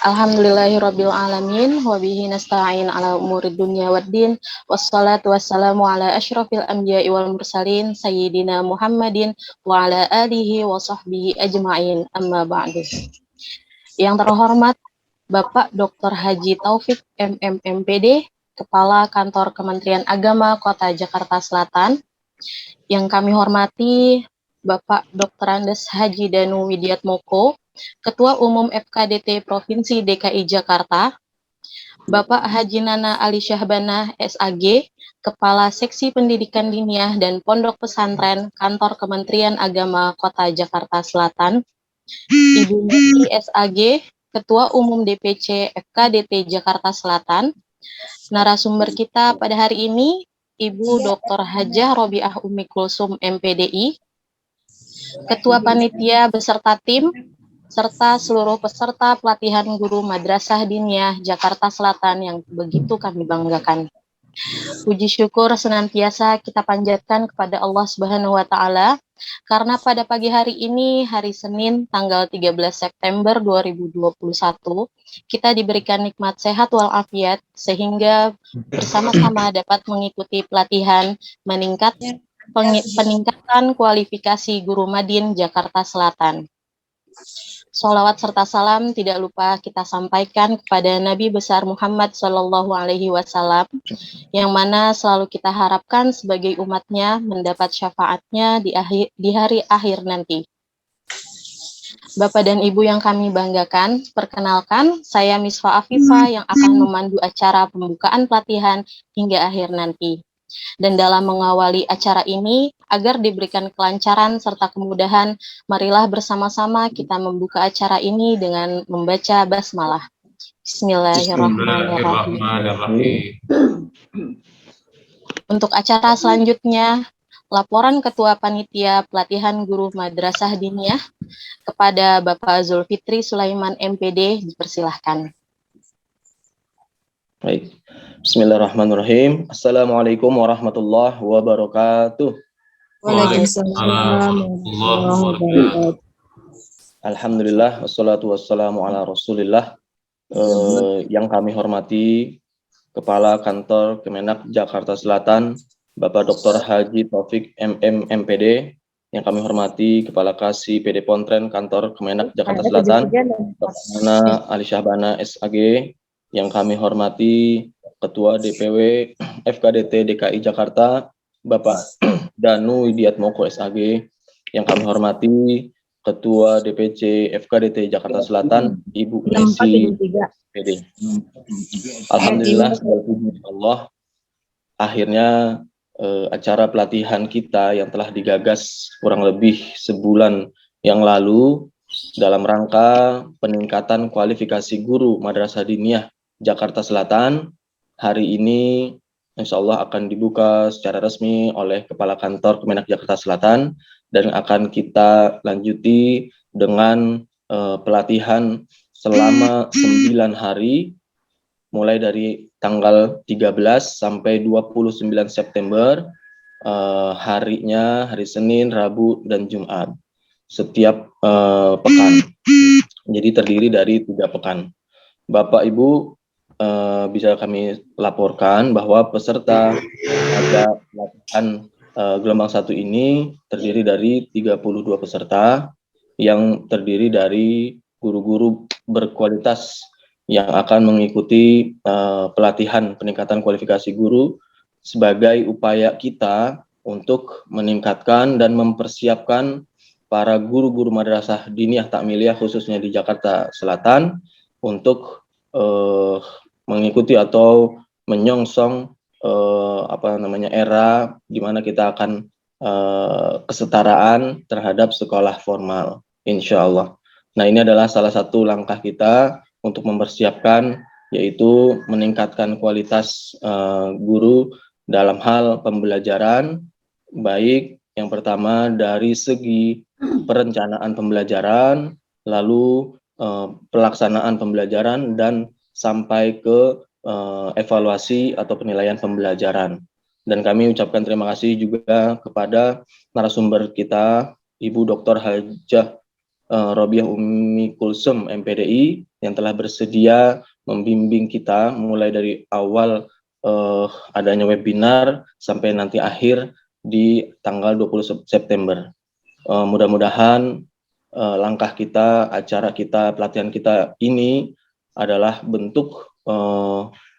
Alhamdulillahirabbil alamin wa bihi nasta'in ala umurid dunya waddin wassalatu wassalamu ala asyrafil anbiya'i wal mursalin sayyidina Muhammadin wa ala alihi wa sahbihi ajma'in amma ba'du. Yang terhormat Bapak Dr. Haji Taufik MMMPD, Kepala Kantor Kementerian Agama Kota Jakarta Selatan. Yang kami hormati Bapak Dr. Andes Haji Danu Widiatmoko, Ketua Umum FKDT Provinsi DKI Jakarta, Bapak Haji Nana Ali Syahbana SAG, Kepala Seksi Pendidikan Diniyah dan Pondok Pesantren Kantor Kementerian Agama Kota Jakarta Selatan, Ibu Neti SAG, Ketua Umum DPC FKDT Jakarta Selatan. Narasumber kita pada hari ini, Ibu Dr. Hajah Robiah Umi Kulsum MPDI, Ketua Panitia beserta tim, serta seluruh peserta pelatihan guru Madrasah Diniyah Jakarta Selatan yang begitu kami banggakan. Puji syukur senantiasa kita panjatkan kepada Allah Subhanahu wa Ta'ala, karena pada pagi hari ini, hari Senin, tanggal 13 September 2021, kita diberikan nikmat sehat walafiat, sehingga bersama-sama dapat mengikuti pelatihan peningkatan kualifikasi guru Madin Jakarta Selatan. Sholawat serta salam tidak lupa kita sampaikan kepada Nabi besar Muhammad SAW, yang mana selalu kita harapkan sebagai umatnya mendapat syafaatnya di hari akhir nanti. Bapak dan Ibu yang kami banggakan, perkenalkan, saya Misfa Afifah yang akan memandu acara pembukaan pelatihan hingga akhir nanti. Dan dalam mengawali acara ini, agar diberikan kelancaran serta kemudahan, marilah bersama-sama kita membuka acara ini dengan membaca basmalah. Bismillahirrahmanirrahim. Untuk acara selanjutnya, laporan Ketua Panitia Pelatihan Guru Madrasah Diniyah kepada Bapak Zulfitri Sulaiman MPD, dipersilahkan. Baik. Bismillahirrahmanirrahim. Assalamualaikum warahmatullahi wabarakatuh. Waalaikumsalam warahmatullahi wabarakatuh. Alhamdulillah, wassalatu wassalamu ala rasulillah. Yang kami hormati Kepala Kantor Kemenak Jakarta Selatan, Bapak Dr. Haji Taufik MMMPD. Yang kami hormati Kepala Kasih PD Pontren Kantor Kemenak Jakarta Selatan, Bapak Nana Ali Syahbana SAG. Yang kami hormati Ketua DPW FKDT DKI Jakarta, Bapak Danu Widiatmoko SAG. Yang kami hormati Ketua DPC FKDT Jakarta Selatan, Ibu Nesi PD. Alhamdulillah, Allah, akhirnya acara pelatihan kita yang telah digagas kurang lebih sebulan yang lalu dalam rangka peningkatan kualifikasi guru Madrasah Diniyah Jakarta Selatan, hari ini insya Allah akan dibuka secara resmi oleh Kepala Kantor Kemenak Jakarta Selatan, dan akan kita lanjuti dengan pelatihan selama 9 hari, mulai dari tanggal 13 sampai 29 September, harinya hari Senin, Rabu, dan Jumat, setiap pekan. Jadi terdiri dari 3 pekan. Bapak Ibu, bisa kami laporkan bahwa peserta pada pelatihan gelombang 1 ini terdiri dari 32 peserta yang terdiri dari guru-guru berkualitas yang akan mengikuti pelatihan peningkatan kualifikasi guru sebagai upaya kita untuk meningkatkan dan mempersiapkan para guru-guru madrasah diniyah takmiliyah khususnya di Jakarta Selatan untuk mengikuti atau menyongsong era di mana kita akan kesetaraan terhadap sekolah formal, insya Allah. Nah, ini adalah salah satu langkah kita untuk mempersiapkan, yaitu meningkatkan kualitas guru dalam hal pembelajaran, baik yang pertama dari segi perencanaan pembelajaran, lalu pelaksanaan pembelajaran, dan sampai ke evaluasi atau penilaian pembelajaran. Dan kami ucapkan terima kasih juga kepada narasumber kita, Ibu Dr. Hajah Robiah Umi Kulsum MPDI, yang telah bersedia membimbing kita mulai dari awal adanya webinar sampai nanti akhir di tanggal 20 September. Mudah-mudahan langkah kita, acara kita, pelatihan kita ini adalah bentuk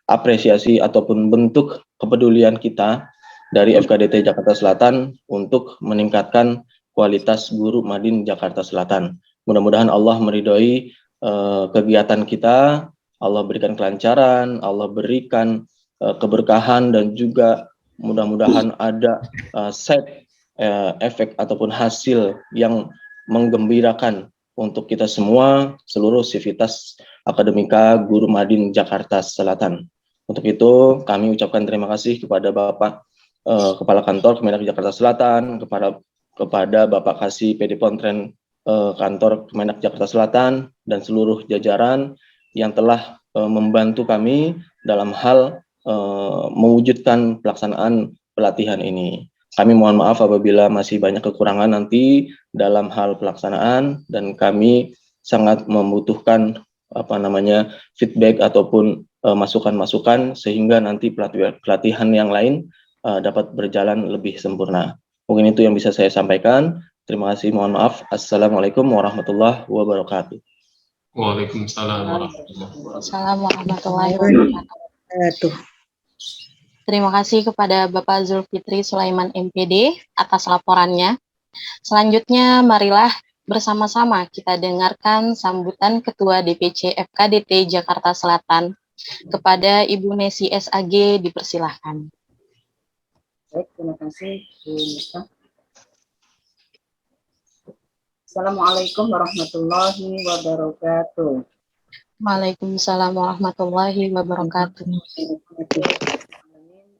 apresiasi ataupun bentuk kepedulian kita dari FKDT Jakarta Selatan untuk meningkatkan kualitas guru Madin Jakarta Selatan. Mudah-mudahan Allah meridhoi kegiatan kita, Allah berikan kelancaran, Allah berikan keberkahan, dan juga mudah-mudahan ada efek ataupun hasil yang menggembirakan untuk kita semua, seluruh sivitas akademika guru Madin Jakarta Selatan. Untuk itu kami ucapkan terima kasih kepada Bapak Kepala Kantor Kemenak Jakarta Selatan, kepada Bapak Kasih PD Pontren Kantor Kemenak Jakarta Selatan, dan seluruh jajaran yang telah membantu kami dalam hal mewujudkan pelaksanaan pelatihan ini. Kami mohon maaf apabila masih banyak kekurangan nanti dalam hal pelaksanaan, dan kami sangat membutuhkan feedback ataupun masukan-masukan sehingga nanti pelatihan yang lain dapat berjalan lebih sempurna. Mungkin itu yang bisa saya sampaikan. Terima kasih, mohon maaf. Assalamualaikum warahmatullahi wabarakatuh. Waalaikumsalam warahmatullahi wabarakatuh. Terima kasih kepada Bapak Zulfikri Sulaiman MPD atas laporannya. Selanjutnya, marilah bersama-sama kita dengarkan sambutan Ketua DPC FKDT Jakarta Selatan kepada Ibu Nesi SAG, dipersilahkan. Baik, terima kasih Bu Nisa. Assalamualaikum warahmatullahi wabarakatuh. Waalaikumsalam warahmatullahi wabarakatuh.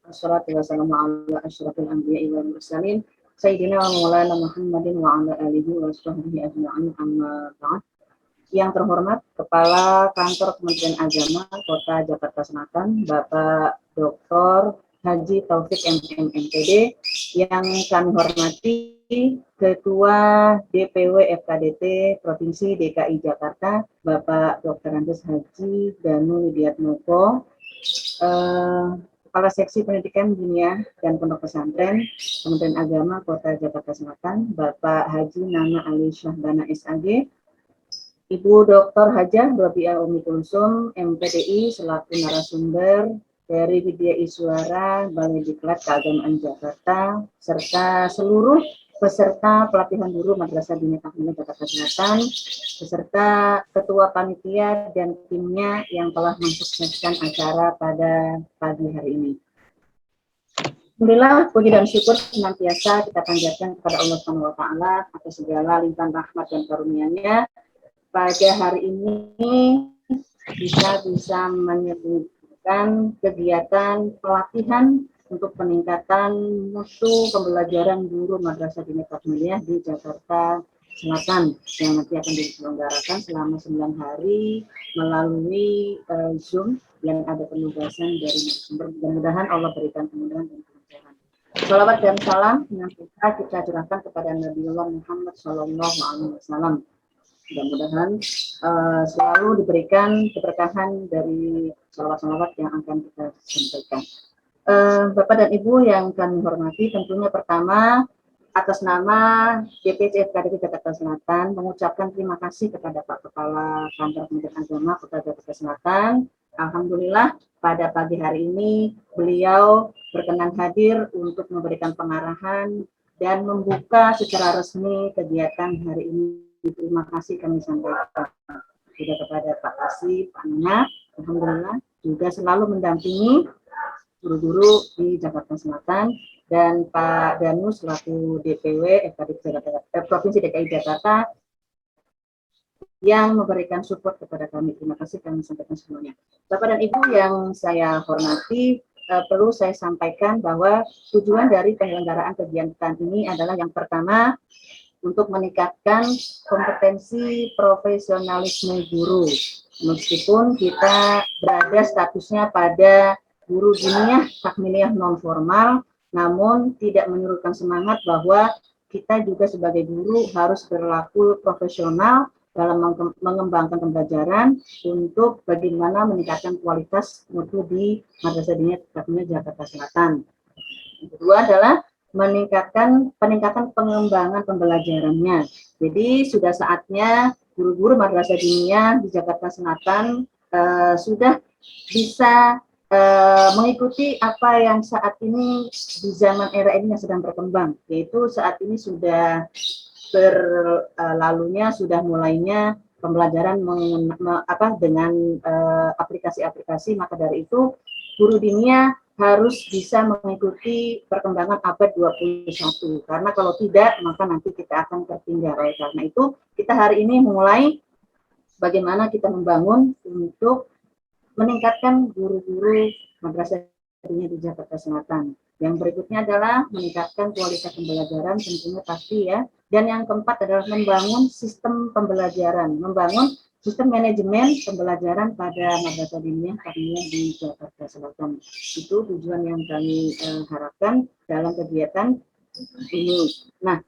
Assalatu wassalamu ala asyrafil anbiya'i wal mursalin Sayyidina wa maulana Muhammadin wa ala alihi wa sahbihi ajma'in, amma ba'd. Yang terhormat Kepala Kantor Kementerian Agama Kota Jakarta Selatan, Bapak Dr. Haji Taufik MM MPD, yang kami hormati Ketua DPW FKDT Provinsi DKI Jakarta, Bapak Dr. Andes Haji Danu Widiatmoko, Kepala Seksi Pendidikan Dunia dan Pondok Pesantren Kementerian Agama Kota Jakarta Selatan, Bapak Haji Nana Ali Syahbana SAG, Ibu Dr. Hajah Rabi'ah Umi Kulsum MPDI selaku narasumber dari Widya Iswara Balai Diklat Keagamaan Jakarta, serta seluruh peserta pelatihan guru Madrasah Diniyah Tahfidz Jakarta Selatan, beserta ketua panitia dan timnya yang telah mensukseskan acara pada pagi hari ini. Alhamdulillah, puji dan syukur senantiasa kita panjatkan kepada Allah Subhanahu wa Ta'ala atas segala limpahan rahmat dan karunia-Nya. Pada hari ini bisa menyebutkan kegiatan pelatihan untuk peningkatan mutu pembelajaran guru Madrasah Diniyah Tahfidz di Jakarta Selatan yang nanti akan diselenggarakan selama 9 hari melalui Zoom yang ada penugasan dari narasumber. Mudah-mudahan Allah berikan kemudahan dan kelancaran. Shalawat dan salam yang kita curahkan kepada Nabiullah Muhammad SAW. Mudah-mudahan selalu diberikan keberkahan dari shalawat-shalawat yang akan kita sampaikan. Bapak dan Ibu yang kami hormati, tentunya pertama atas nama DPC FKDT Jakarta Selatan mengucapkan terima kasih kepada Pak Kepala Kantor Kementerian Agama Kota Jakarta Selatan. Alhamdulillah pada pagi hari ini beliau berkenan hadir untuk memberikan pengarahan dan membuka secara resmi kegiatan hari ini. Terima kasih kami sampaikan juga kepada Pak Kasih, Pak Nana, alhamdulillah juga selalu mendampingi guru-guru di Jakarta Selatan, dan Pak Danu selaku DPW Provinsi DKI Jakarta yang memberikan support kepada kami. Terima kasih kami sampaikan semuanya. Bapak dan Ibu yang saya hormati, perlu saya sampaikan bahwa tujuan dari penyelenggaraan kegiatan ini adalah yang pertama untuk meningkatkan kompetensi profesionalisme guru. Meskipun kita berada statusnya pada guru diniyah takmiliyah non formal, namun tidak menyurutkan semangat bahwa kita juga sebagai guru harus berlaku profesional dalam mengembangkan pembelajaran untuk bagaimana meningkatkan kualitas mutu di Madrasah Diniyah Takmiliyah Jakarta Selatan. Yang kedua adalah peningkatan pengembangan pembelajarannya. Jadi sudah saatnya guru-guru Madrasah Diniyah di Jakarta Selatan sudah bisa mengikuti apa yang saat ini di zaman era ini yang sedang berkembang, yaitu saat ini sudah sudah mulainya pembelajaran dengan aplikasi-aplikasi. Maka dari itu guru diniyah harus bisa mengikuti perkembangan abad 21, karena kalau tidak maka nanti kita akan tertinggal. Karena itu kita hari ini mulai bagaimana kita membangun untuk meningkatkan guru-guru Madrasah Diniyah di Jakarta Selatan. Yang berikutnya adalah meningkatkan kualitas pembelajaran, tentunya pasti ya. Dan yang keempat adalah membangun sistem pembelajaran, membangun sistem manajemen pembelajaran pada Madrasah Diniyah Takmiliyah di Jakarta Selatan. Itu tujuan yang kami harapkan dalam kegiatan ini. Nah,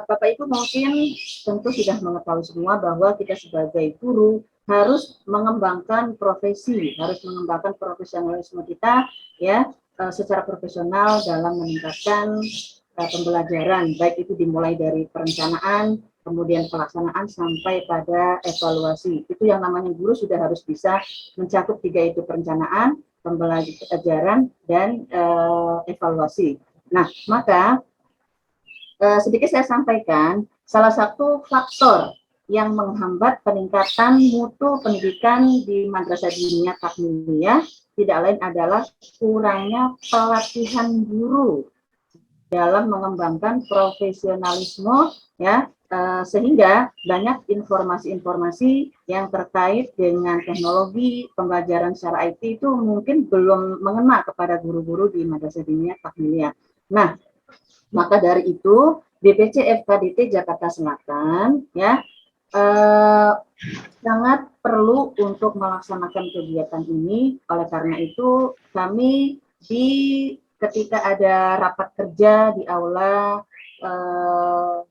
Bapak Ibu mungkin tentu sudah mengetahui semua bahwa kita sebagai guru harus mengembangkan profesi, harus mengembangkan profesionalisme kita ya secara profesional dalam meningkatkan pembelajaran, baik itu dimulai dari perencanaan, kemudian pelaksanaan sampai pada evaluasi. Itu yang namanya guru sudah harus bisa mencakup tiga itu, perencanaan, pembelajaran, dan evaluasi. Nah, maka sedikit saya sampaikan, salah satu faktor yang menghambat peningkatan mutu pendidikan di Madrasah Diniyah Takmiliyah tidak lain adalah kurangnya pelatihan guru dalam mengembangkan profesionalisme ya, sehingga banyak informasi-informasi yang terkait dengan teknologi pembelajaran secara IT itu mungkin belum mengena kepada guru-guru di Madrasah Diniyah Takmiliyah. Nah, maka dari itu DPC FKDT Jakarta Selatan ya sangat perlu untuk melaksanakan kegiatan ini. Oleh karena itu kami ketika ada rapat kerja di aula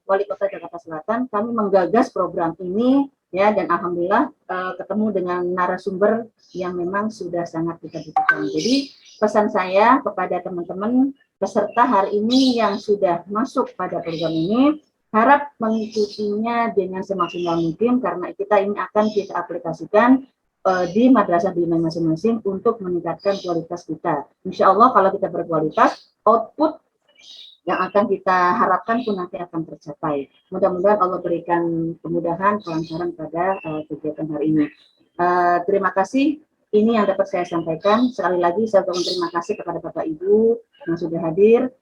Wali Kota Jakarta Selatan, kami menggagas program ini ya, dan alhamdulillah ketemu dengan narasumber yang memang sudah sangat kita butuhkan. Jadi pesan saya kepada teman-teman peserta hari ini yang sudah masuk pada program ini, harap mengikutinya dengan semaksimal mungkin, karena kita ini akan kita aplikasikan di madrasah di masing-masing untuk meningkatkan kualitas kita. Insya Allah kalau kita berkualitas, output yang akan kita harapkan pun nanti akan tercapai. Mudah-mudahan Allah berikan kemudahan, kelancaran pada kegiatan hari ini. Terima kasih. Ini yang dapat saya sampaikan. Sekali lagi saya ucapkan terima kasih kepada Bapak Ibu yang sudah hadir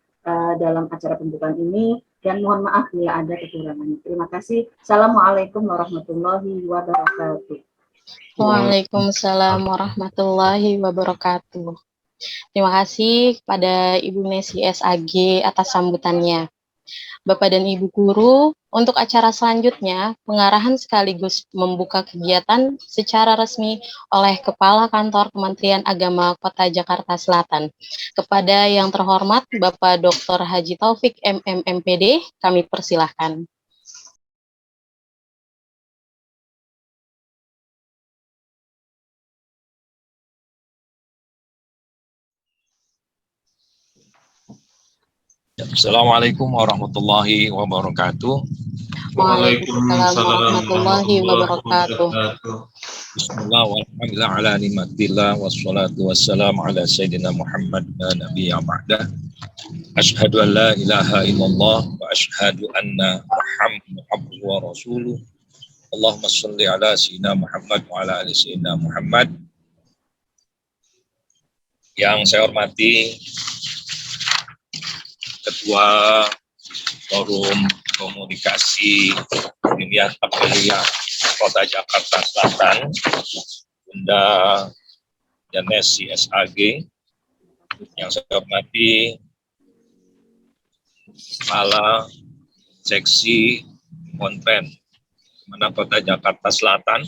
dalam acara pembukaan ini, dan mohon maaf bila ada kekurangan. Terima kasih. Assalamualaikum warahmatullahi wabarakatuh. Waalaikumsalam warahmatullahi wabarakatuh. Terima kasih kepada Ibu Nesi SAG atas sambutannya. Bapak dan Ibu guru, untuk acara selanjutnya, pengarahan sekaligus membuka kegiatan secara resmi oleh Kepala Kantor Kementerian Agama Kota Jakarta Selatan. Kepada yang terhormat Bapak Dr. Haji Taufik MM MPD, kami persilahkan. Assalamualaikum warahmatullahi wabarakatuh. Waalaikumsalam warahmatullahi wabarakatuh. Bismillah walhamdulillah ala nimatillah wassalatu wassalamu ala sayyidina Muhammad nabiyya ba'dah. Asyhadu an la ilaha illallah wa asyhadu anna Muhammadan abduhu wa rasuluh. Allahumma shalli ala sayyidina Muhammad wa ala ali sayyidina Muhammad. Yang saya hormati Ketua Forum Komunikasi Diniyah Takmiliyah Kota Jakarta Selatan, Bunda Janesi SAG. Yang saya hormati Kepala Seksi Konten Kemenak Kota Jakarta Selatan.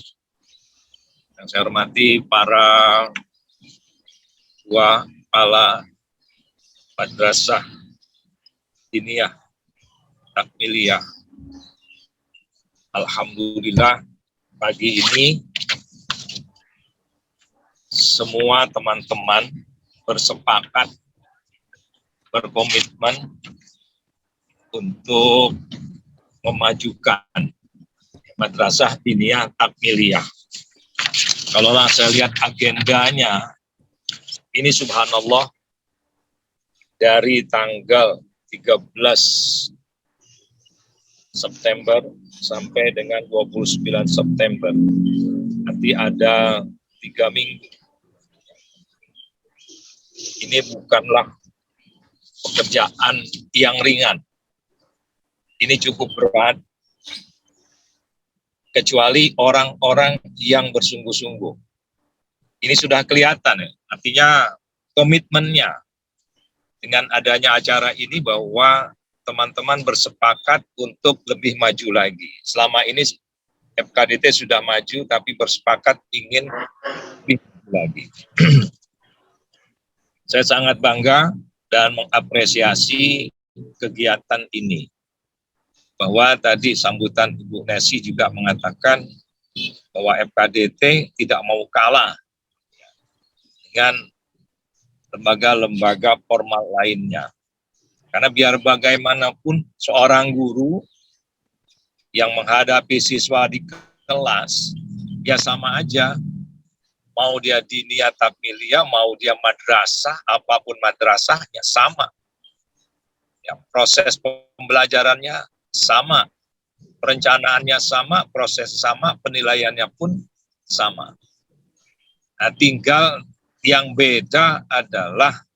Yang saya hormati para kepala Madrasah Diniyah Takmiliyah Alhamdulillah pagi ini semua teman-teman bersepakat, berkomitmen untuk memajukan Madrasah Diniyah Takmiliyah. Kalau saya lihat agendanya, ini subhanallah dari tanggal 13 September sampai dengan 29 September. Nanti ada 3 minggu. Ini bukanlah pekerjaan yang ringan. Ini cukup berat. Kecuali orang-orang yang bersungguh-sungguh. Ini sudah kelihatan ya. Artinya komitmennya dengan adanya acara ini bahwa teman-teman bersepakat untuk lebih maju lagi. Selama ini FKDT sudah maju, tapi bersepakat ingin lebih maju lagi. Saya sangat bangga dan mengapresiasi kegiatan ini. Bahwa tadi sambutan Ibu Nesi juga mengatakan bahwa FKDT tidak mau kalah dengan lembaga-lembaga formal lainnya. Karena biar bagaimanapun seorang guru yang menghadapi siswa di kelas, ya sama aja. Mau dia diniyah takmiliyah, mau dia madrasah, apapun madrasahnya sama. Ya, proses pembelajarannya sama, perencanaannya sama, proses sama, penilaiannya pun sama. Nah, tinggal yang beda adalah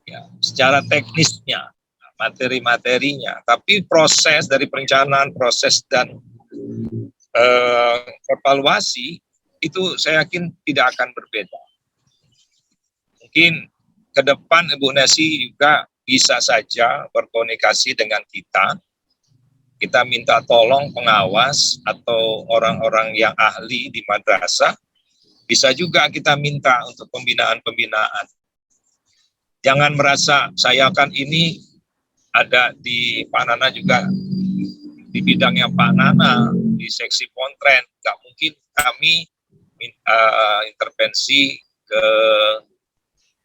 ya, secara teknisnya, materi-materinya, tapi proses dari perencanaan, proses dan evaluasi itu saya yakin tidak akan berbeda. Mungkin ke depan Ibu Nesi juga bisa saja berkomunikasi dengan kita. Kita minta tolong pengawas atau orang-orang yang ahli di madrasah. Bisa juga kita minta untuk pembinaan-pembinaan. Jangan merasa saya kan ini ada di Pak Nana juga di bidangnya Pak Nana di seksi pontren. Nggak mungkin kami intervensi ke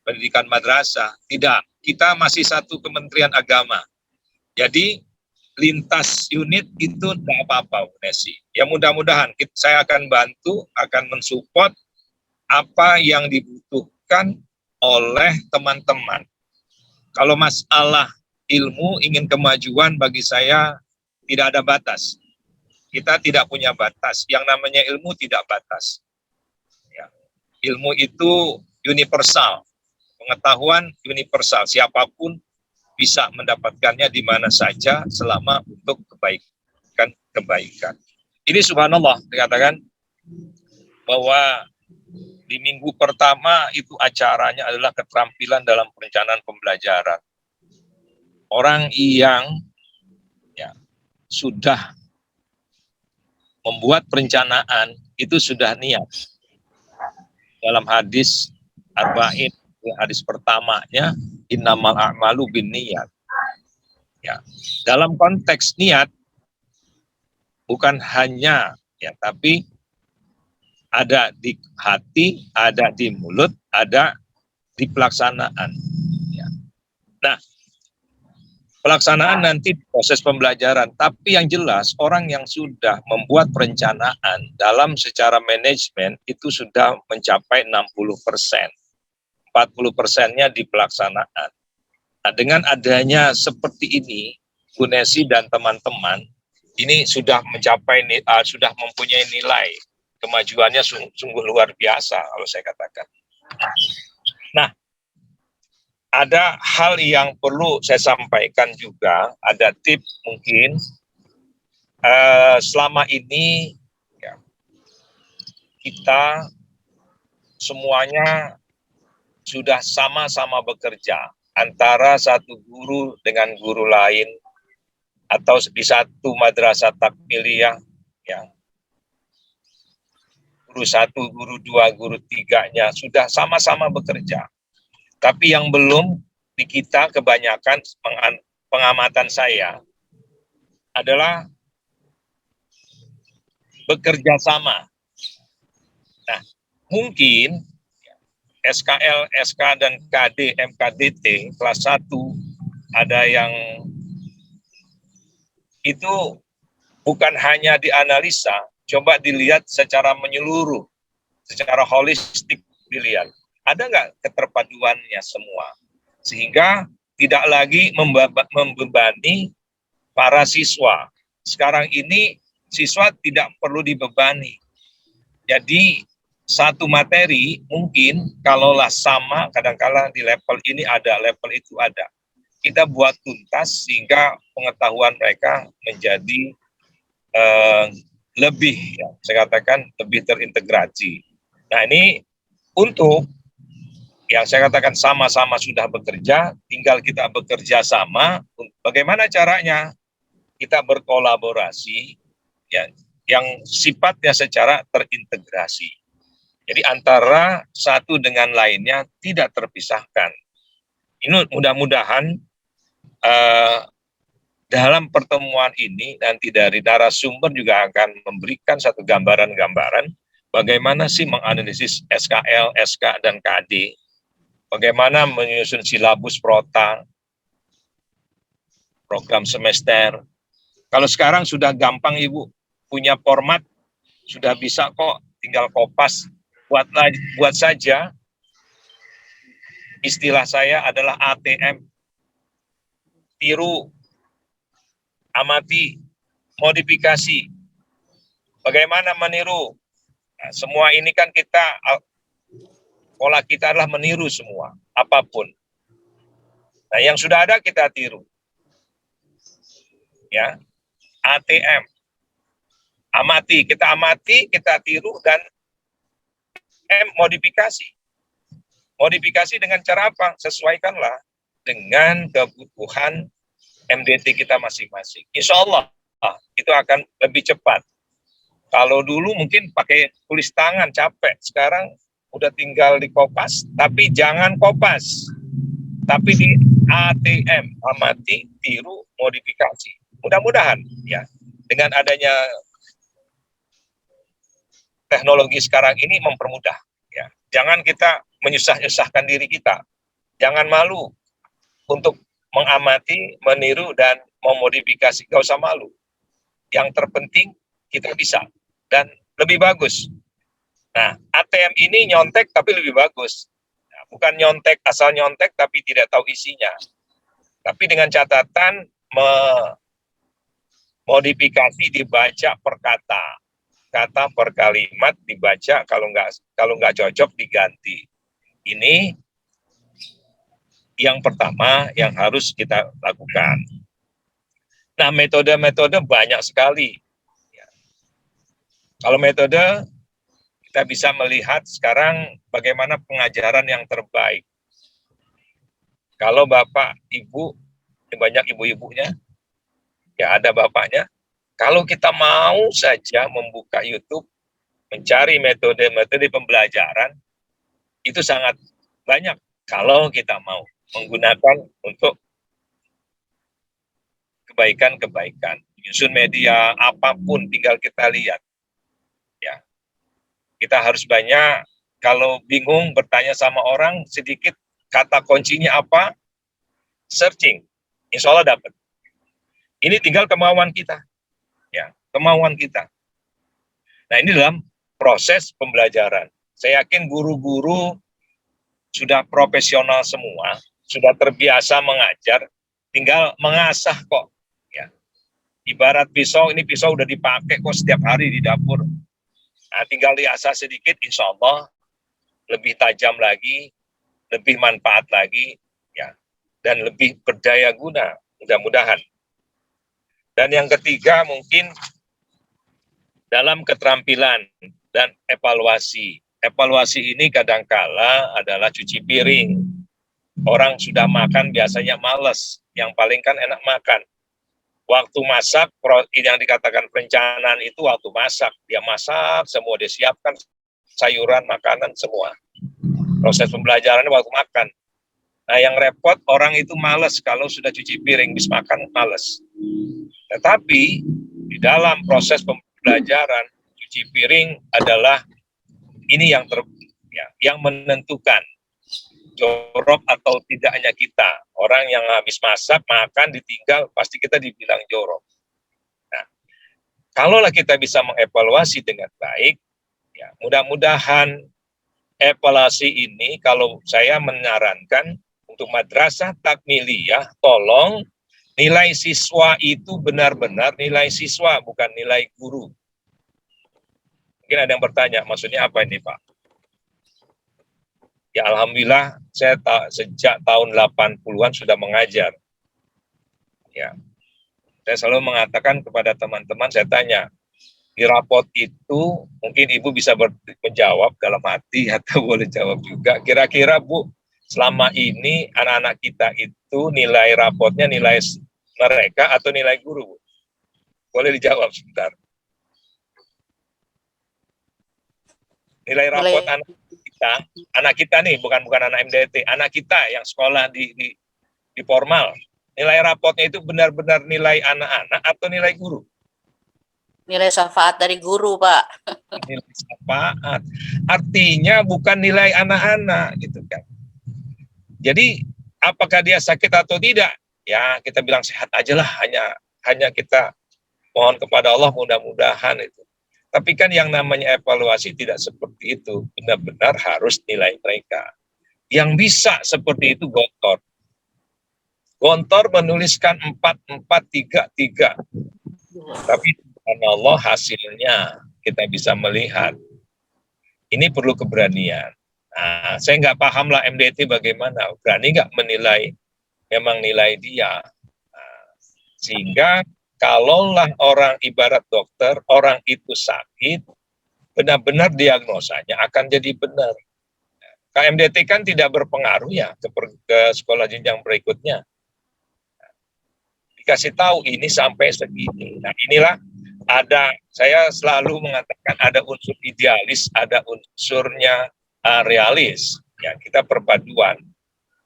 pendidikan madrasah. Tidak, kita masih satu Kementerian Agama. Jadi lintas unit itu tidak apa-apa, Bu Nesi. Ya mudah-mudahan saya akan bantu, akan mensupport apa yang dibutuhkan oleh teman-teman. Kalau masalah ilmu, ingin kemajuan bagi saya tidak ada batas. Kita tidak punya batas. Yang namanya ilmu tidak batas. Ya. Ilmu itu universal. Pengetahuan universal. Siapapun bisa mendapatkannya di mana saja selama untuk kebaikan. Ini subhanallah dikatakan bahwa di minggu pertama itu acaranya adalah keterampilan dalam perencanaan pembelajaran. Orang yang ya, sudah membuat perencanaan itu sudah niat. Dalam hadis Arba'in, hadis pertamanya, innamal a'malu binniyat. Ya, dalam konteks niat bukan hanya ya, tapi ada di hati, ada di mulut, ada di pelaksanaan. Ya. Nah, pelaksanaan nanti proses pembelajaran. Tapi yang jelas orang yang sudah membuat perencanaan dalam secara manajemen itu sudah mencapai 60%. 40%-nya di pelaksanaan. Nah, dengan adanya seperti ini, Bu Nesi dan teman-teman ini sudah mencapai, sudah mempunyai nilai. Kemajuannya sungguh luar biasa kalau saya katakan. Nah, ada hal yang perlu saya sampaikan juga, ada tips mungkin selama ini ya, kita semuanya sudah sama-sama bekerja antara satu guru dengan guru lain atau di satu madrasah takmiliyah ya. Guru 1, guru 2, guru 3-nya sudah sama-sama bekerja. Tapi yang belum di kita kebanyakan pengamatan saya adalah bekerja sama. Nah, mungkin SKL, SK, dan KD, MKDT kelas 1 ada yang itu bukan hanya dianalisa, coba dilihat secara menyeluruh, secara holistik dilihat. Ada nggak keterpaduannya semua? Sehingga tidak lagi membebani para siswa. Sekarang ini siswa tidak perlu dibebani. Jadi satu materi mungkin kalaulah sama, kadang-kala di level ini ada, level itu ada. Kita buat tuntas sehingga pengetahuan mereka menjadi lebih, ya, saya katakan lebih terintegrasi. Nah ini untuk yang saya katakan sama-sama sudah bekerja, tinggal kita bekerja sama. Bagaimana caranya? Kita berkolaborasi, ya, yang sifatnya secara terintegrasi. Jadi antara satu dengan lainnya tidak terpisahkan. Ini mudah-mudahan dalam pertemuan ini nanti dari narasumber juga akan memberikan satu gambaran-gambaran bagaimana sih menganalisis SKL, SK, dan KD, bagaimana menyusun silabus prota, program semester. Kalau sekarang sudah gampang Ibu, punya format, sudah bisa kok, tinggal kopas, buat saja. Istilah saya adalah ATM, tiru, amati, modifikasi. Bagaimana meniru? Nah, semua ini kan pola kita adalah meniru semua, apapun. Nah, yang sudah ada kita tiru. Ya, ATM, amati, kita tiru, dan modifikasi. Modifikasi dengan cara apa? Sesuaikanlah dengan kebutuhan MDT kita masing-masing. Insya Allah itu akan lebih cepat. Kalau dulu mungkin pakai tulis tangan capek, sekarang udah tinggal di kopas, tapi jangan kopas. Tapi di ATM, amati, tiru, modifikasi. Mudah-mudahan ya dengan adanya teknologi sekarang ini mempermudah ya. Jangan kita menyusah-nyusahkan diri kita. Jangan malu untuk mengamati, meniru, dan memodifikasi. Gak usah malu. Yang terpenting kita bisa dan lebih bagus. Nah, ATM ini nyontek tapi lebih bagus. Nah, bukan nyontek asal nyontek tapi tidak tahu isinya. Tapi dengan catatan modifikasi dibaca per kata, kata per kalimat dibaca, kalau nggak cocok diganti. Ini yang pertama yang harus kita lakukan. Nah, metode-metode banyak sekali. Kalau metode, kita bisa melihat sekarang bagaimana pengajaran yang terbaik. Kalau Bapak, Ibu, banyak ibu-ibunya, ya ada bapaknya. Kalau kita mau saja membuka YouTube, mencari metode-metode pembelajaran, itu sangat banyak kalau kita mau menggunakan untuk kebaikan-kebaikan. Menyusun media apapun tinggal kita lihat. Ya. Kita harus banyak, kalau bingung bertanya sama orang, sedikit kata kuncinya apa, searching. Insya Allah dapat. Ini tinggal kemauan kita. Ya, kemauan kita. Nah, ini dalam proses pembelajaran. Saya yakin guru-guru sudah profesional semua, sudah terbiasa mengajar, tinggal mengasah kok. Ya. Ibarat pisau, ini pisau udah dipakai kok setiap hari di dapur. Nah, tinggal diasah sedikit, insya Allah lebih tajam lagi, lebih manfaat lagi, ya, dan lebih berdaya guna, mudah-mudahan. Dan yang ketiga mungkin dalam keterampilan dan evaluasi. Evaluasi ini kadangkala adalah cuci piring. Orang sudah makan biasanya males, yang paling kan enak makan. Waktu masak, yang dikatakan perencanaan itu waktu masak. Dia masak, semua dia siapkan, sayuran, makanan, semua. Proses pembelajaran waktu makan. Nah, yang repot, orang itu males kalau sudah cuci piring, bis makan, males. Tetapi, di dalam proses pembelajaran, cuci piring adalah ini yang yang menentukan jorok atau tidaknya kita. Orang yang habis masak, makan, ditinggal, pasti kita dibilang jorok. Nah, kalaulah kita bisa mengevaluasi dengan baik, ya mudah-mudahan evaluasi ini, kalau saya menyarankan untuk madrasah takmiliyah, tolong nilai siswa itu benar-benar nilai siswa, bukan nilai guru. Mungkin ada yang bertanya, maksudnya apa ini Pak? Ya alhamdulillah saya sejak tahun 80-an sudah mengajar. Ya. Saya selalu mengatakan kepada teman-teman, saya tanya, di rapot itu mungkin Ibu bisa menjawab dalam hati atau boleh jawab juga. Kira-kira Bu, selama ini anak-anak kita itu nilai rapotnya nilai mereka atau nilai guru? Bu? Boleh dijawab sebentar. Nilai rapot anak kita nih, bukan anak MDT, anak kita yang sekolah di formal, nilai rapotnya itu benar-benar nilai anak-anak atau nilai guru? Nilai syafaat dari guru, Pak. Nilai syafaat. Artinya bukan nilai anak-anak gitu kan. Jadi apakah dia sakit atau tidak? Ya kita bilang sehat aja lah, hanya kita mohon kepada Allah mudah-mudahan itu. Tapi kan yang namanya evaluasi tidak seperti itu. Benar-benar harus nilai mereka. Yang bisa seperti itu Gontor. Gontor menuliskan 4-4-3-3. Tapi Allah hasilnya kita bisa melihat. Ini perlu keberanian. Nah, saya nggak paham lah MDT bagaimana. Berani nggak menilai memang nilai dia. Nah, sehingga kalaulah orang ibarat dokter, orang itu sakit, benar-benar diagnosanya akan jadi benar. KMDT kan tidak berpengaruh ya ke sekolah jenjang berikutnya. Dikasih tahu ini sampai segini. Nah inilah saya selalu mengatakan ada unsur idealis, ada unsurnya realis. Ya kita perpaduan.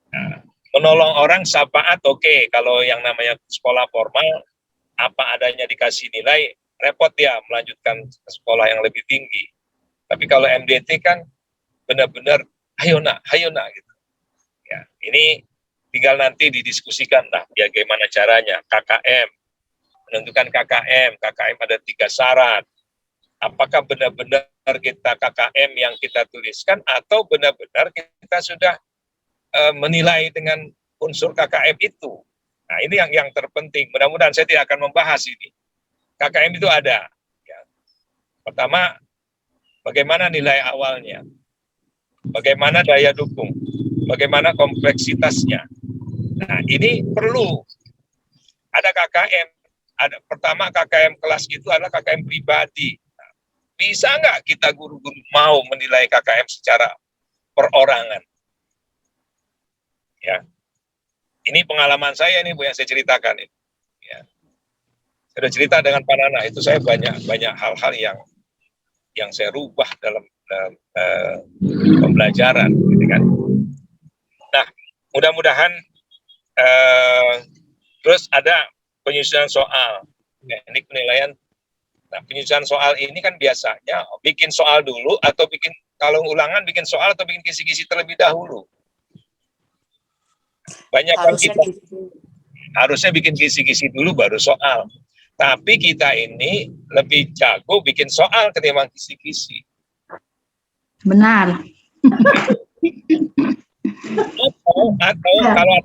Nah, menolong orang syafaat oke. Kalau yang namanya sekolah formal, apa adanya dikasih nilai, repot ya melanjutkan ke sekolah yang lebih tinggi. Tapi kalau MDT kan benar-benar ayo nak gitu. Ya, ini tinggal nanti didiskusikan lah bagaimana caranya. KKM, menentukan KKM ada 3 syarat. Apakah benar-benar kita KKM yang kita tuliskan atau benar-benar kita sudah menilai dengan unsur KKM itu. Nah ini yang terpenting. Mudah-mudahan saya tidak akan membahas ini. KKM itu ada. Ya. Pertama, bagaimana nilai awalnya? Bagaimana daya dukung? Bagaimana kompleksitasnya? Nah ini perlu. Ada KKM. Pertama KKM kelas itu adalah KKM pribadi. Nah, bisa nggak kita guru-guru mau menilai KKM secara perorangan? Ya. Ini pengalaman saya nih Bu yang saya ceritakan ini. Ya. Saya sudah cerita dengan Pak Nana, itu saya banyak hal-hal yang saya rubah dalam pembelajaran, gitu kan. Nah, mudah-mudahan terus ada penyusunan soal, teknik penilaian. Nah, penyusunan soal ini kan biasanya bikin soal dulu atau kalau ulangan bikin soal atau bikin kisi-kisi terlebih dahulu. Banyak kan kita harusnya bikin kisi-kisi dulu baru soal. Tapi kita ini lebih jago bikin soal ketimbang kisi-kisi. Benar. Atau kalau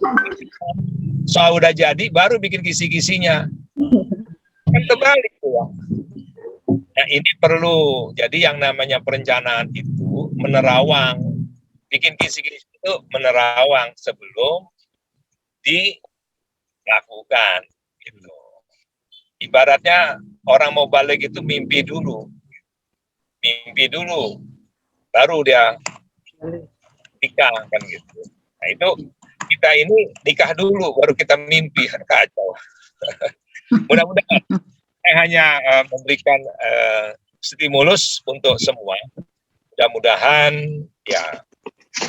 soal udah jadi baru bikin kisi-kisinya. Kan terbalik tuh ya. Nah ini perlu. Jadi yang namanya perencanaan itu menerawang. Bikin kisi-kisi itu menerawang sebelum dilakukan. Gitu. Ibaratnya orang mau balik itu mimpi dulu, baru dia nikah kan gitu. Nah itu kita ini nikah dulu, baru kita mimpi, kacau. Mudah-mudahan saya hanya memberikan stimulus untuk semua. Mudah-mudahan ya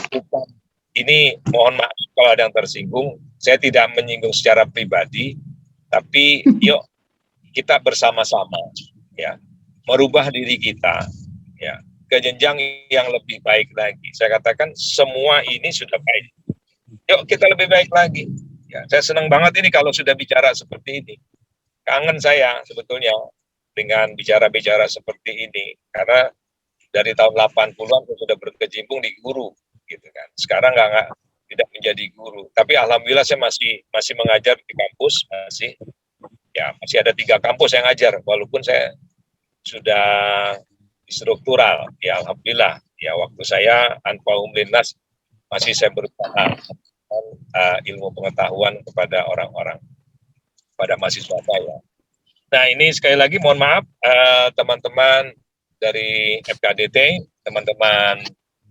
bukan ini, mohon maaf kalau ada yang tersinggung. Saya tidak menyinggung secara pribadi, tapi yuk kita bersama-sama ya. merubah diri kita ya ke jenjang yang lebih baik lagi. Saya katakan semua ini sudah baik. Yuk kita lebih baik lagi. Ya, saya senang banget ini kalau sudah bicara seperti ini. Kangen saya sebetulnya dengan bicara-bicara seperti ini karena dari tahun 80-an saya sudah berkecimpung di guru gitu kan. Sekarang tidak menjadi guru, tapi alhamdulillah saya masih mengajar di kampus, masih ada 3 kampus yang ngajar walaupun saya sudah struktural. Ya alhamdulillah ya waktu saya anfa'um linnas masih saya berusaha ilmu pengetahuan kepada orang-orang, pada mahasiswa saya. Nah ini sekali lagi mohon maaf teman-teman dari FKDT, teman-teman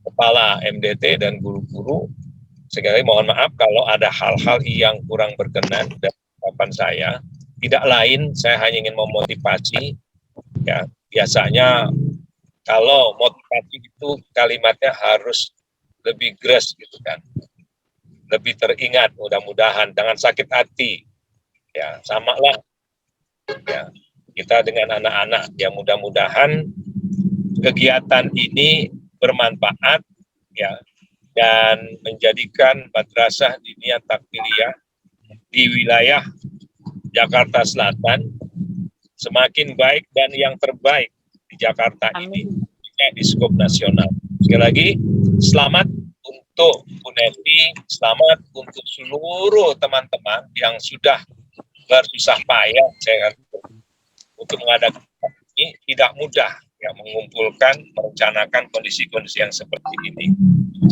kepala MDT dan guru-guru, sekali lagi mohon maaf kalau ada hal-hal yang kurang berkenan dari ucapan saya. Tidak lain, saya hanya ingin memotivasi. Ya biasanya kalau motivasi itu kalimatnya harus lebih gres gitu kan, lebih teringat. Mudah-mudahan dengan sakit hati. Ya samalah. Ya kita dengan anak-anak. Ya mudah-mudahan kegiatan ini bermanfaat ya dan menjadikan madrasah diniyah takfiriyah di wilayah Jakarta Selatan semakin baik dan yang terbaik di Jakarta ini di skop nasional. Sekali lagi selamat untuk Bu Nevi, selamat untuk seluruh teman-teman yang sudah bersusah payah untuk mengadakan ini. Tidak mudah ya mengumpulkan, merencanakan kondisi-kondisi yang seperti ini.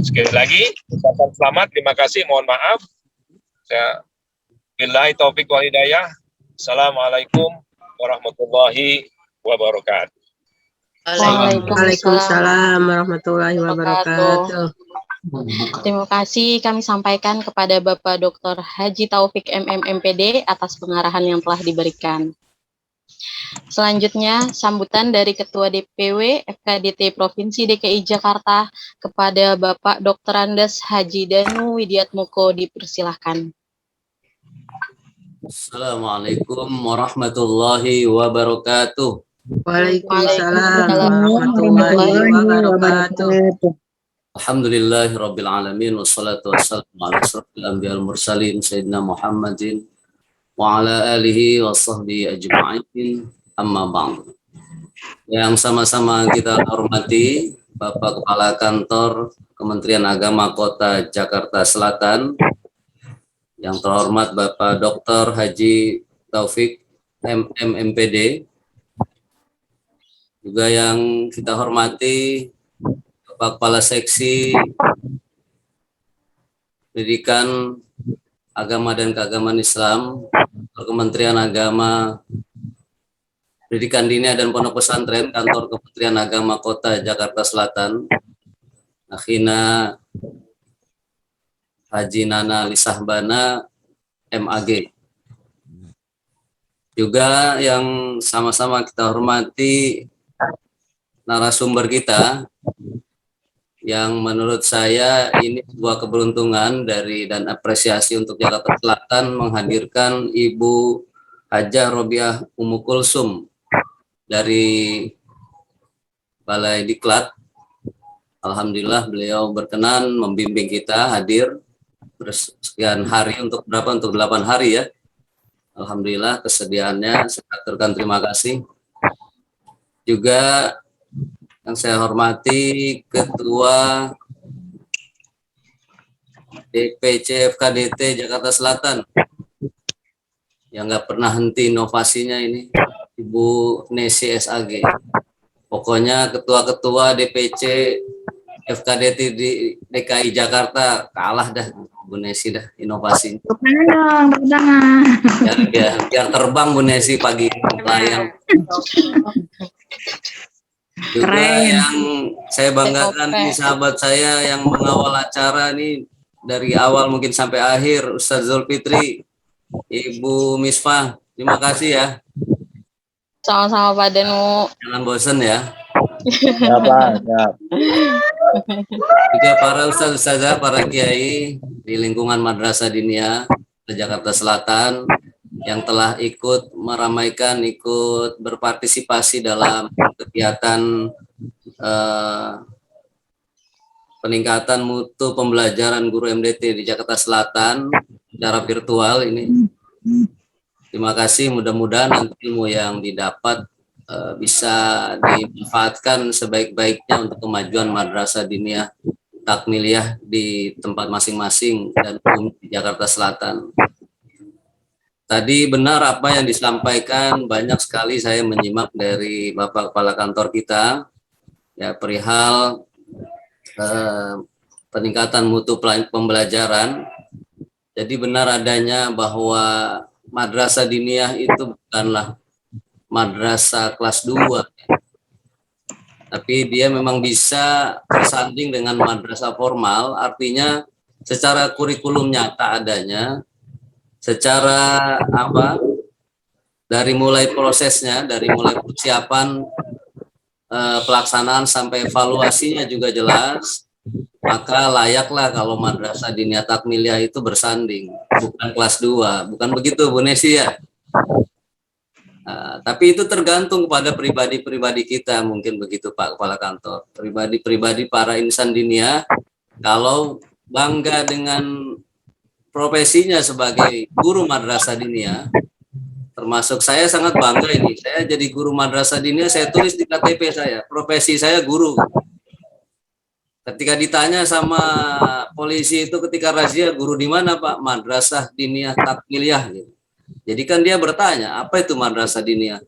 Sekali lagi, ucapan selamat, terima kasih, mohon maaf. Saya billahi taufiq wal hidayah. Assalamualaikum warahmatullahi wabarakatuh. Waalaikumsalam warahmatullahi wabarakatuh. Terima kasih kami sampaikan kepada Bapak Dr. Haji Taufik MMPD atas pengarahan yang telah diberikan. Selanjutnya, sambutan dari Ketua DPW FKDT Provinsi DKI Jakarta kepada Bapak Dr. Andes Haji Danu Widiatmoko, dipersilahkan. Assalamualaikum warahmatullahi wabarakatuh. Waalaikumsalam warahmatullahi wabarakatuh. Alhamdulillahirabbil alamin wassalatu wassalamu ala asyrofil anbiya'il mursalin sayyidina Muhammadin wa ala alihi wa sahbihi ajma'in, amma ba'd. Yang sama-sama kita hormati Bapak Kepala Kantor Kementerian Agama Kota Jakarta Selatan, yang terhormat Bapak Dr. Haji Taufik MMPD, juga yang kita hormati Bapak Kepala Seksi Pendidikan Agama dan Keagamaan Islam, Kementerian Agama, Pendidikan Diniyah dan Pondok Pesantren, Kantor Kementerian Agama Kota Jakarta Selatan, Akhina Haji Nana Lisahbana, MAG. Juga yang sama-sama kita hormati narasumber kita, yang menurut saya ini sebuah keberuntungan dan apresiasi untuk Jakarta Selatan menghadirkan Ibu Hajah Robiah Ummu Kulsum dari Balai Diklat. Alhamdulillah beliau berkenan membimbing kita hadir bersekian hari, untuk 8 hari ya. Alhamdulillah kesediaannya, saya aturkan terima kasih. Juga yang saya hormati Ketua DPC FKDT Jakarta Selatan, yang nggak pernah henti inovasinya ini, Ibu Nesi SAG. Pokoknya ketua-ketua DPC FKDT di DKI Jakarta kalah dah Bu Nesi dah inovasi. Biar terbang Bu Nesi pagi layang. Juga yang saya banggakan ini sahabat saya yang mengawal acara ini dari awal mungkin sampai akhir, Ustadz Zulfitri, Ibu Misfah, terima kasih ya. Sama-sama Pak Danu. Jangan bosan ya. Ya Pak, siap. Juga para ustaz-ustazah, para kiai di lingkungan Madrasah Diniyah Jakarta Selatan yang telah ikut meramaikan, ikut berpartisipasi dalam kegiatan peningkatan mutu pembelajaran guru MDT di Jakarta Selatan secara virtual ini. Terima kasih, mudah-mudahan nanti ilmu yang didapat bisa dimanfaatkan sebaik-baiknya untuk kemajuan Madrasah Diniyah Takmiliyah di tempat masing-masing dan di Jakarta Selatan. Tadi benar apa yang disampaikan, banyak sekali saya menyimak dari Bapak Kepala Kantor kita, ya perihal peningkatan mutu pembelajaran. Jadi benar adanya bahwa Madrasah Diniyah itu bukanlah madrasah kelas 2, tapi dia memang bisa bersanding dengan madrasah formal, artinya secara kurikulum nyata adanya, secara dari mulai prosesnya, dari mulai persiapan pelaksanaan sampai evaluasinya juga jelas, maka layaklah kalau Madrasah Diniyah Takmiliyah itu bersanding, bukan kelas 2, bukan begitu Bu Nesi ya? Tapi itu tergantung kepada pribadi-pribadi kita, mungkin begitu Pak Kepala Kantor. Pribadi-pribadi para insan diniyah, kalau bangga dengan profesinya sebagai guru madrasah diniyah, termasuk saya sangat bangga ini. Saya jadi guru madrasah diniyah, saya tulis di KTP saya, profesi saya guru. Ketika ditanya sama polisi itu ketika razia, guru di mana Pak? Madrasah Diniyah Takmiliyah gitu. Jadi kan dia bertanya, apa itu Madrasah Diniyah?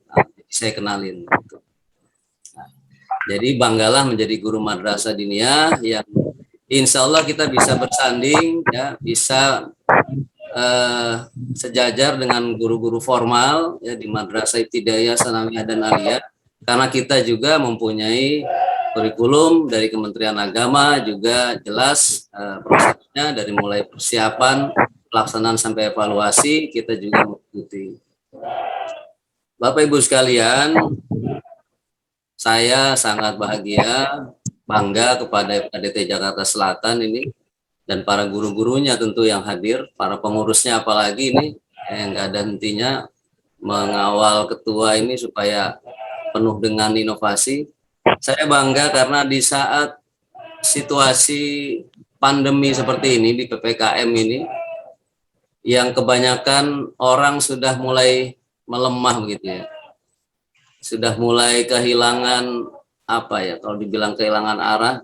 Saya kenalin. Jadi banggalah menjadi guru Madrasah Diniyah yang insya Allah kita bisa bersanding, ya, bisa sejajar dengan guru-guru formal ya, di Madrasah Ibtidaiyah, Sanawiyah, dan Aliyah. Karena kita juga mempunyai kurikulum dari Kementerian Agama, juga jelas prosesnya dari mulai persiapan, pelaksanaan sampai evaluasi, kita juga mengikuti. Bapak Ibu sekalian, saya sangat bahagia, bangga kepada FKDT Jakarta Selatan ini, dan para guru-gurunya tentu yang hadir, para pengurusnya apalagi ini, yang nggak ada hentinya mengawal ketua ini supaya penuh dengan inovasi. Saya bangga karena di saat situasi pandemi seperti ini, di PPKM ini, yang kebanyakan orang sudah mulai melemah begitu ya. Sudah mulai kehilangan kalau dibilang kehilangan arah.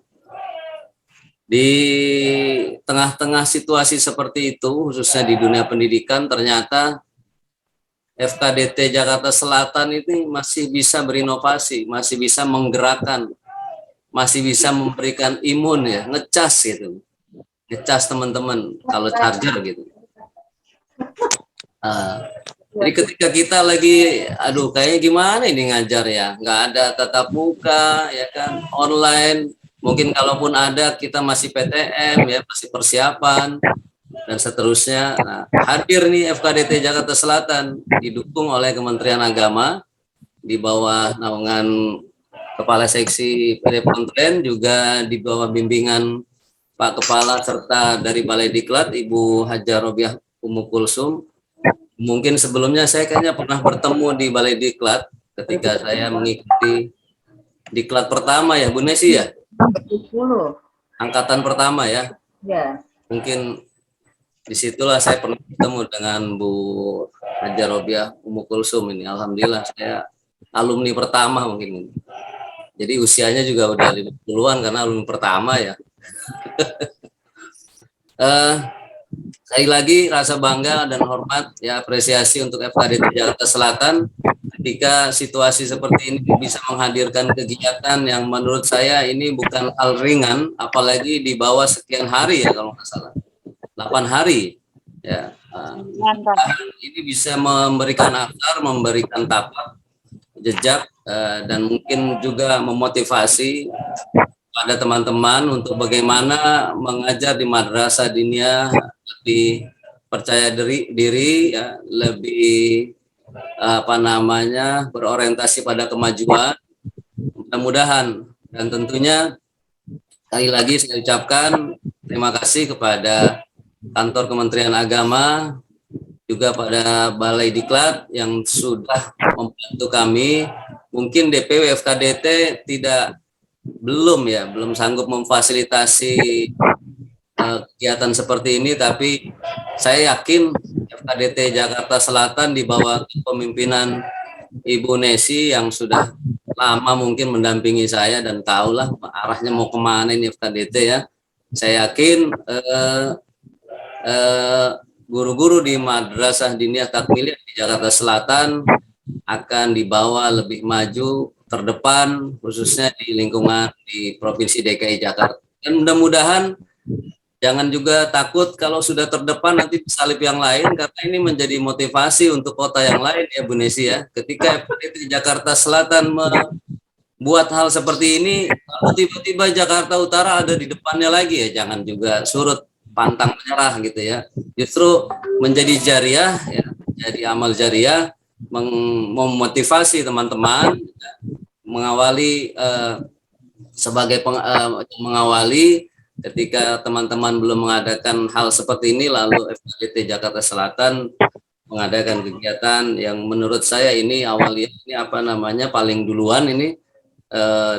Di tengah-tengah situasi seperti itu, khususnya di dunia pendidikan, ternyata FKDT Jakarta Selatan ini masih bisa berinovasi, masih bisa menggerakkan, masih bisa memberikan imun ya, ngecas gitu. Ngecas teman-teman kalau charger gitu. Jadi ketika kita lagi, kayaknya gimana ini ngajar ya, nggak ada tatap muka, ya kan, online, mungkin kalaupun ada kita masih PTM ya, masih persiapan dan seterusnya. Nah, hadir nih FKDT Jakarta Selatan didukung oleh Kementerian Agama di bawah naungan Kepala Seksi PD Pesantren, juga di bawah bimbingan Pak Kepala serta dari Balai Diklat Ibu Hajar Robiah Ummu Kulsum. Mungkin sebelumnya saya kayaknya pernah bertemu di Balai Diklat ketika saya mengikuti Diklat pertama ya Bu Nesi ya? 10. Angkatan pertama ya? Ya. Mungkin disitulah saya pernah bertemu dengan Bu Hajar Robiah Ummu Kulsum ini. Alhamdulillah saya alumni pertama mungkin. Jadi usianya juga udah 50-an karena alumni pertama ya. Sekali lagi rasa bangga dan hormat ya, apresiasi untuk FKDT Jakarta Selatan ketika situasi seperti ini bisa menghadirkan kegiatan yang menurut saya ini bukan hal ringan, apalagi di bawah sekian hari ya, kalau nggak salah 8 hari ya. Ini bisa memberikan akar, memberikan tapak, jejak, dan mungkin juga memotivasi pada teman-teman untuk bagaimana mengajar di Madrasah Diniyah lebih percaya diri ya, lebih berorientasi pada kemajuan. Mudah-mudahan, dan tentunya sekali lagi saya ucapkan terima kasih kepada kantor Kementerian Agama, juga pada Balai Diklat yang sudah membantu kami mungkin DPW FKDT belum sanggup memfasilitasi kegiatan seperti ini, tapi saya yakin FKDT Jakarta Selatan di bawah kepemimpinan Ibu Nesi yang sudah lama mungkin mendampingi saya dan tahulah arahnya mau kemana ini FKDT ya. Saya yakin guru-guru di Madrasah Diniyah Takmiliyah di Jakarta Selatan akan dibawa lebih maju terdepan, khususnya di lingkungan di Provinsi DKI Jakarta. Dan mudah-mudahan jangan juga takut kalau sudah terdepan nanti salib yang lain, karena ini menjadi motivasi untuk kota yang lain ya Bu Nesi ya. Ketika FKDT Jakarta Selatan membuat hal seperti ini, kalau tiba-tiba Jakarta Utara ada di depannya lagi ya, jangan juga surut pantang menyerah gitu ya. Justru menjadi jariah ya, jadi amal jariah, memotivasi teman-teman mengawali mengawali ketika teman-teman belum mengadakan hal seperti ini, lalu FKDT Jakarta Selatan mengadakan kegiatan yang menurut saya ini awalnya ini paling duluan ini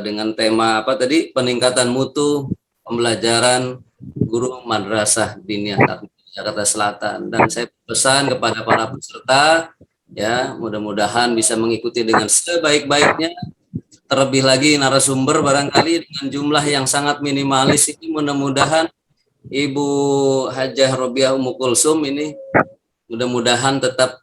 dengan tema peningkatan mutu pembelajaran guru Madrasah Diniyah Takmiliyah Jakarta Selatan. Dan saya pesan kepada para peserta ya, mudah-mudahan bisa mengikuti dengan sebaik-baiknya. Terlebih lagi narasumber barangkali dengan jumlah yang sangat minimalis ini, mudah-mudahan Ibu Hajah Robiah Ummu Kulsum ini mudah-mudahan tetap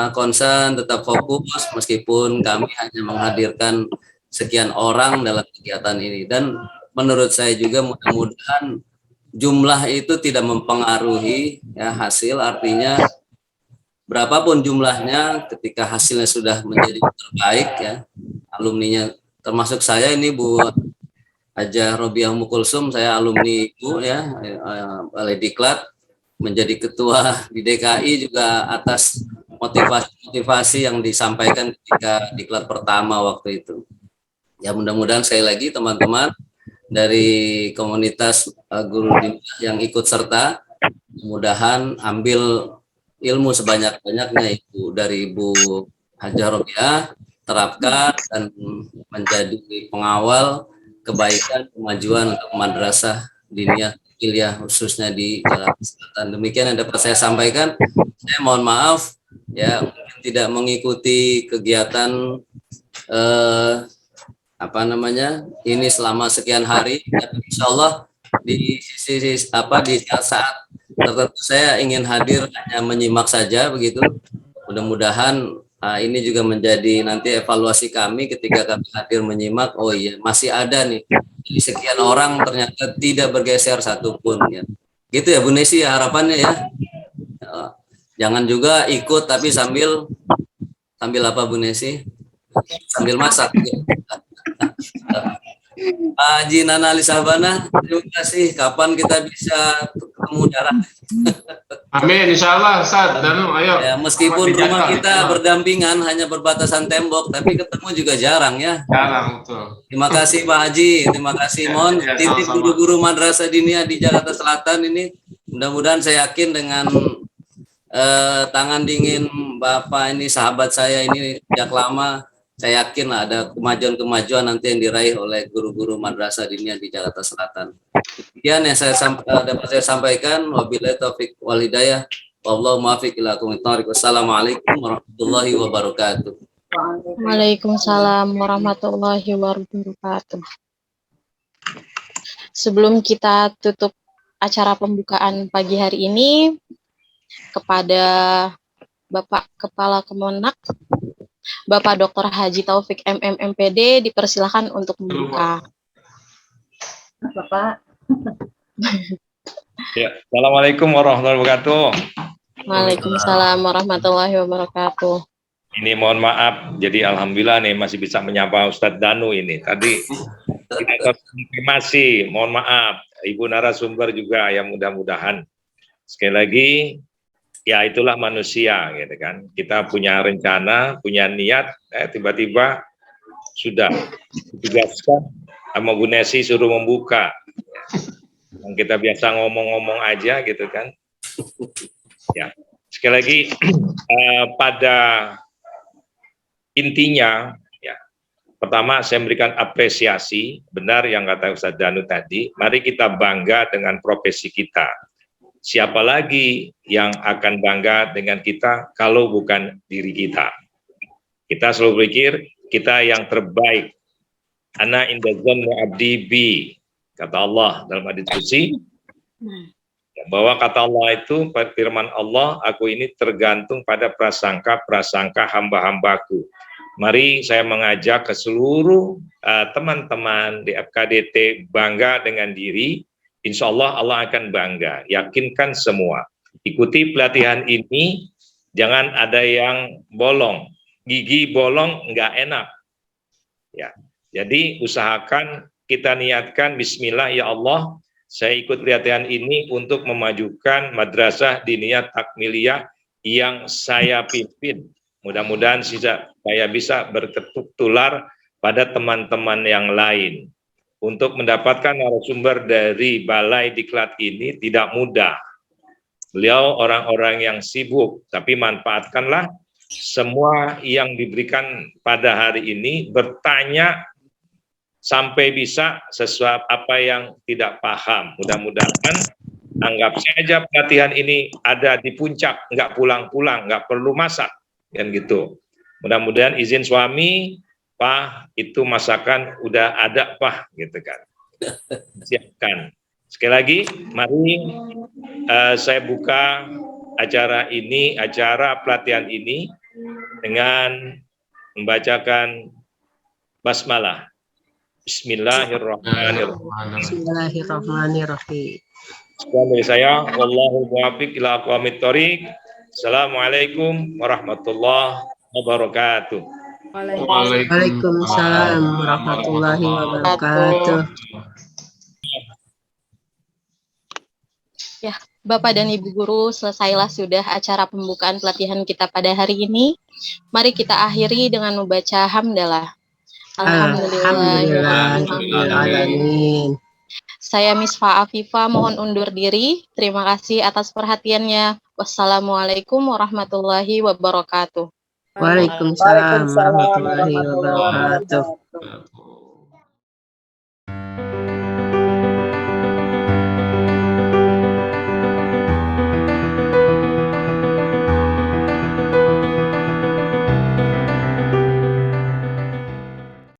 konsen, tetap fokus meskipun kami hanya menghadirkan sekian orang dalam kegiatan ini. Dan menurut saya juga mudah-mudahan jumlah itu tidak mempengaruhi ya hasil, artinya berapapun jumlahnya, ketika hasilnya sudah menjadi terbaik ya, alumninya termasuk saya ini Bu Hajah Robiah Ummu Kulsum, saya alumni Bu ya, Balai Diklat, menjadi ketua di DKI juga atas motivasi yang disampaikan ketika Diklat pertama waktu itu. Ya mudah-mudahan sekali lagi teman-teman dari komunitas guru yang ikut serta, mudah-mudahan ambil ilmu sebanyak-banyaknya itu dari Ibu Hajah Robiah, terapkan dan menjadi pengawal kebaikan kemajuan untuk Madrasah Diniyah Takmiliyah khususnya di Jakarta Selatan. Demikian yang dapat saya sampaikan. Saya mohon maaf ya mungkin tidak mengikuti kegiatan ini selama sekian hari, tapi insya Allah di saat tertentu saya ingin hadir hanya menyimak saja begitu. Mudah-mudahan ini juga menjadi nanti evaluasi kami ketika kami hadir menyimak. Oh iya, masih ada nih di sekian orang ternyata tidak bergeser satupun ya. Gitu ya Bu Nesi ya harapannya ya. Jangan juga ikut tapi sambil apa Bu Nesi? Sambil masak. Pak Haji Nana Alisabana, terima kasih. Kapan kita bisa ketemu darah? Amin, insya Allah, Ustaz. Dan ayo. Ya, meskipun rumah kita berdampingan, hanya berbatasan tembok, tapi ketemu juga jarang ya. Jarang, betul. Terima kasih Pak Haji, terima kasih Mon. Titip guru-guru Madrasah Diniyah di Jakarta Selatan ini, mudah-mudahan saya yakin dengan tangan dingin Bapak ini, sahabat saya ini sejak lama, saya yakin ada kemajuan-kemajuan nanti yang diraih oleh guru-guru Madrasah Diniyah di Jakarta Selatan. Demikian yang dapat saya sampaikan. Wabillahi taufik wal hidayah. Wallahu muwaffiq ila aqwamit thoriq. Wassalamualaikum warahmatullahi wabarakatuh. Waalaikumsalam warahmatullahi wabarakatuh. Sebelum kita tutup acara pembukaan pagi hari ini, kepada Bapak Kepala Kemenak, Bapak Dr. Haji Taufik MM MPD, dipersilakan untuk membuka. Bapak. Ya, Assalamualaikum warahmatullahi wabarakatuh. Waalaikumsalam warahmatullahi wabarakatuh. Ini mohon maaf, jadi alhamdulillah nih masih bisa menyapa Ustadz Danu ini. Tadi kita konfirmasi, mohon maaf, Ibu narasumber juga yang mudah-mudahan. Sekali lagi, ya itulah manusia gitu kan. Kita punya rencana, punya niat, tiba-tiba sudah ditugaskan sama Bu Nesi suruh membuka. Yang kita biasa ngomong-ngomong aja gitu kan. Ya, sekali lagi pada intinya ya Pertama, saya memberikan apresiasi, benar yang kata Ustadz Danu tadi, mari kita bangga dengan profesi kita. Siapa lagi yang akan bangga dengan kita kalau bukan diri kita? Kita selalu pikir kita yang terbaik. Ana inda dzanni abdi bi, kata Allah dalam hadits qudsi. Bahwa kata Allah itu, firman Allah, aku ini tergantung pada prasangka hamba-hambaku. Mari saya mengajak ke seluruh teman-teman di FKDT bangga dengan diri. Insya Allah Allah akan bangga. Yakinkan semua. Ikuti pelatihan ini. Jangan ada yang bolong. Gigi bolong nggak enak. Ya. Jadi usahakan kita niatkan Bismillah ya Allah. Saya ikut pelatihan ini untuk memajukan madrasah diniyah takmiliyah yang saya pimpin. Mudah-mudahan saya bisa berketuk tular pada teman-teman yang lain. Untuk mendapatkan narasumber dari Balai Diklat ini tidak mudah. Beliau orang-orang yang sibuk, tapi manfaatkanlah semua yang diberikan pada hari ini, bertanya sampai bisa sesuatu apa yang tidak paham. Mudah-mudahan anggap saja pelatihan ini ada di puncak, nggak pulang-pulang, nggak perlu masak. Kan gitu. Mudah-mudahan izin suami, Pak, itu masakan udah ada, Pak, gitu kan. Siapkan. Sekali lagi, mari saya buka acara ini, acara pelatihan ini dengan membacakan basmalah. Bismillahirrahmanirrahim. Bismillahirrahmanirrahim. Sekian dari saya, wallahu muwaffiq ila aqwamit thoriq. Assalamualaikum warahmatullahi wabarakatuh. Waalaikumsalam warahmatullahi wabarakatuh. Ya, Bapak dan Ibu Guru, selesailah sudah acara pembukaan pelatihan kita pada hari ini. Mari kita akhiri dengan membaca hamdalah. Alhamdulillahirrahmanirrahim. Saya Misfa Afifa mohon undur diri. Terima kasih atas perhatiannya. Wassalamualaikum warahmatullahi wabarakatuh. Waalaikumsalam warahmatullahi wabarakatuh.